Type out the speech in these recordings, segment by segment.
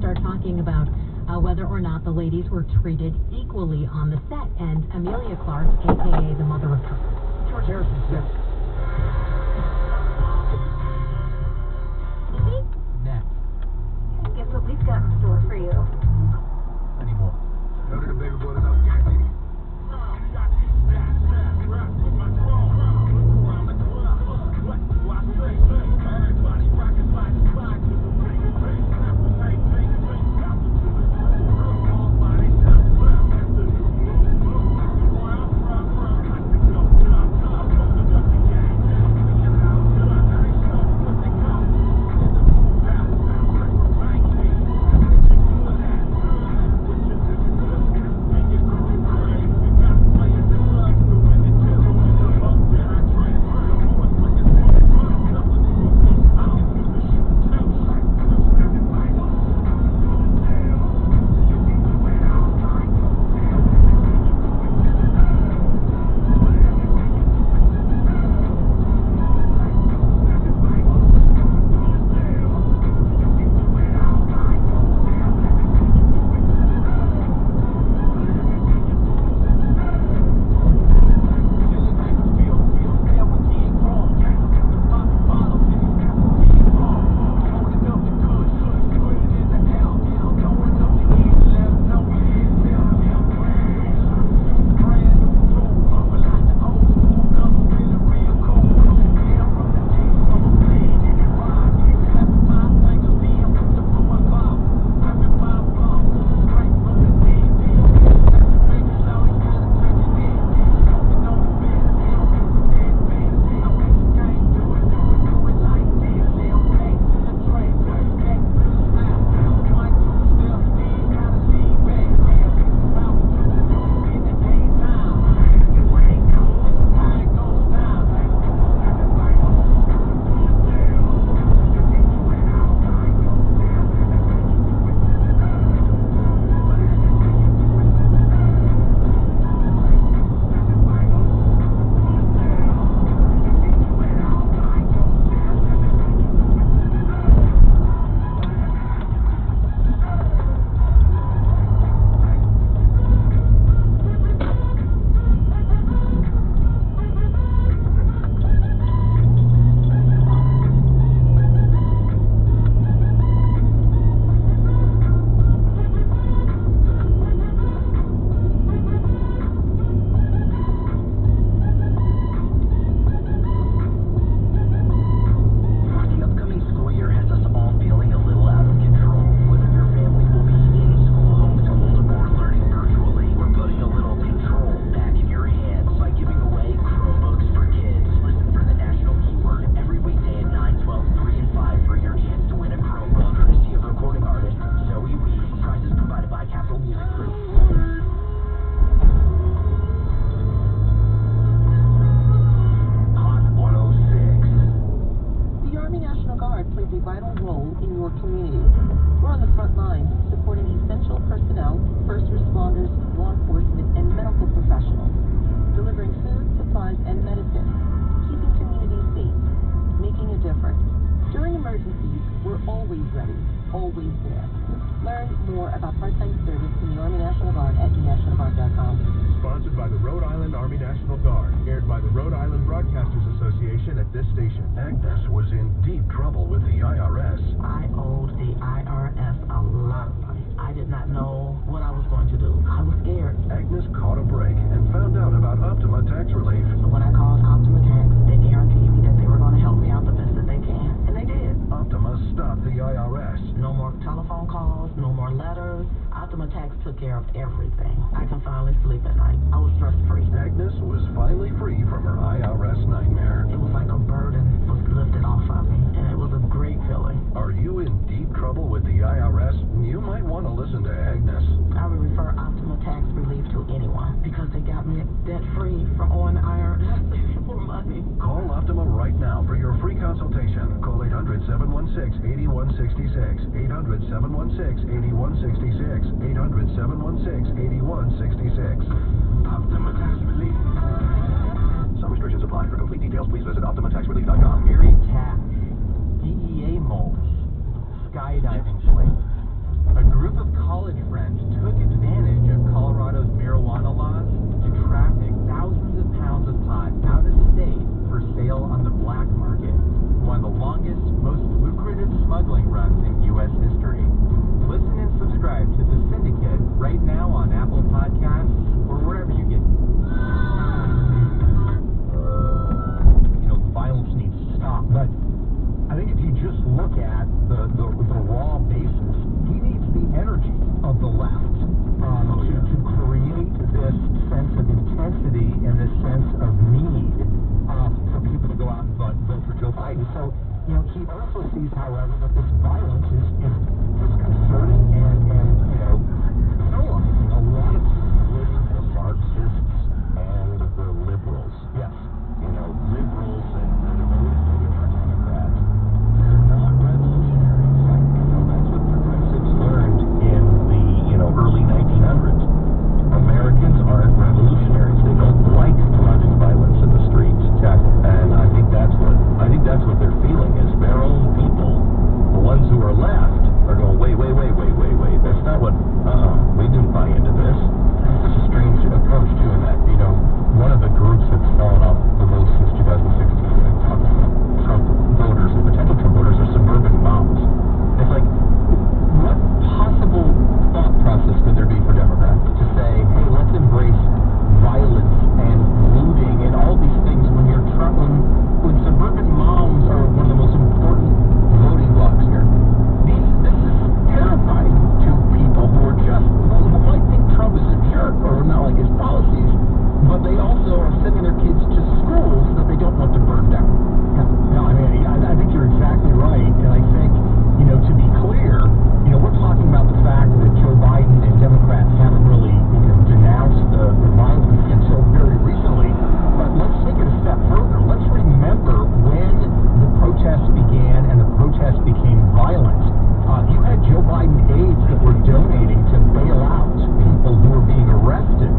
start talking about whether or not the ladies were treated equally on the set. And Amelia Clark, a.k.a. the mother of George Harrison, says, Next. Guess what we've got in store for you? Anymore. Go to the baby boy, up, guaranteed. Always there. Learn more about part-time service in the Army National Guard at nationalguard.com. Sponsored by the Rhode Island Army National Guard. Aired by the Rhode Island Broadcasters Association at this station. Agnes was in deep trouble with the IRS. I owed the IRS a lot of money. I did not know what I was going to do. I was scared. Agnes caught a break and found out about Optima Tax Relief. So when I called Optima Tax, they guaranteed me that they were going to help me out the best that they can. And they did. Optima stopped the IRS. No more telephone calls, no more letters. Optima Tax took care of everything. I can finally sleep at night. I was stress-free. Agnes was finally free from her IRS nightmare. It was like a burden was lifted off of me, and it was a great feeling. Are you in deep trouble with the IRS? You might want to listen to Agnes. I would refer Optima Tax Relief to anyone because they got me debt-free from owing the IRS for money. Call Optima right now for your free consultation. Call 800-716-8166. 800-716-8166. 800-716-8166. Optima Tax Relief. Some restrictions apply. For complete details, please visit OptimaTaxRelief.com. Eerie Tax, DEA mulch, skydiving plate, a of college friends took advantage of Colorado's marijuana laws to traffic thousands of pounds of pot out of state for sale on the black market. One of the longest, most lucrative smuggling runs in U.S. history. Listen and subscribe to The Syndicate right now on Apple Podcasts or wherever you get. Violence needs to stop. But I think if you just look at the raw basis, he needs the energy of the left to create this sense of intensity and this sense of need for people to go out and vote for Joe Biden. So, he also sees, however, that this violence is disconcerting and paralyzing a lot of living the Marxists and the liberals. Yes. Liberals and Democrats, they're not revolutionaries. That's what progressives learned in the early 1900s. Americans aren't revolutionaries. They don't like running violence in the streets. Exactly. And I think that's what they're feeling is their own people, the ones who are left, are going, wait. That's not what. We didn't buy into this. It's a strange approach too, in that one of the groups that's fallen off the most since 2016, and talking about Trump voters and potential Trump voters, are suburban moms. It's like, what possible thought process could there be for Democrats to say, hey, let's embrace violence and looting and all these things when suburban moms are one of the most important voting blocks here? This is terrifying to people who are just, who might think Trump is a jerk or not like his policies, but they also are sending their kids to schools that they don't want to burn down. No, I think you're exactly right, and I think, to be clear, we're talking about the fact that Joe Biden and Democrats haven't really, denounced the violence until very recently, but let's take it a step further. Let's remember when the protests began and the protests became violent. You had Joe Biden aides that were donating to bail out people who were being arrested.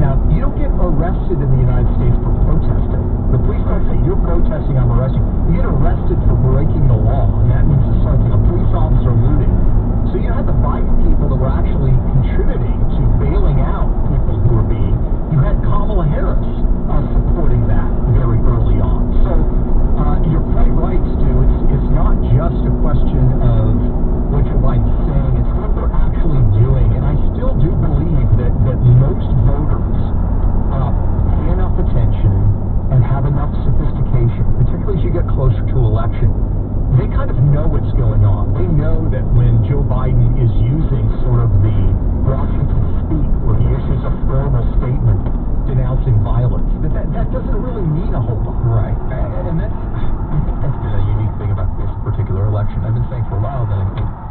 Now, you don't get arrested in the United States for protesting. The police don't say, you're protesting, I'm arresting. You get arrested for breaking the law, and that means assaulting a police officer, looting. So you had the Biden people that were actually contributing to bailing out people who were being. You had Kamala Harris supporting that very early on. So you're quite right, Stu. It's not just a question of what Joe Biden's saying, it's what they're actually doing. And I still do believe that most voters pay enough attention and have enough sophistication, particularly as you get closer to election. They kind of know what's going on. They know that when Joe Biden is using sort of the Washington speak, where he issues a formal statement denouncing violence, that doesn't really mean a whole lot. Right. And I think that's been a unique thing about this particular election. I've been saying for a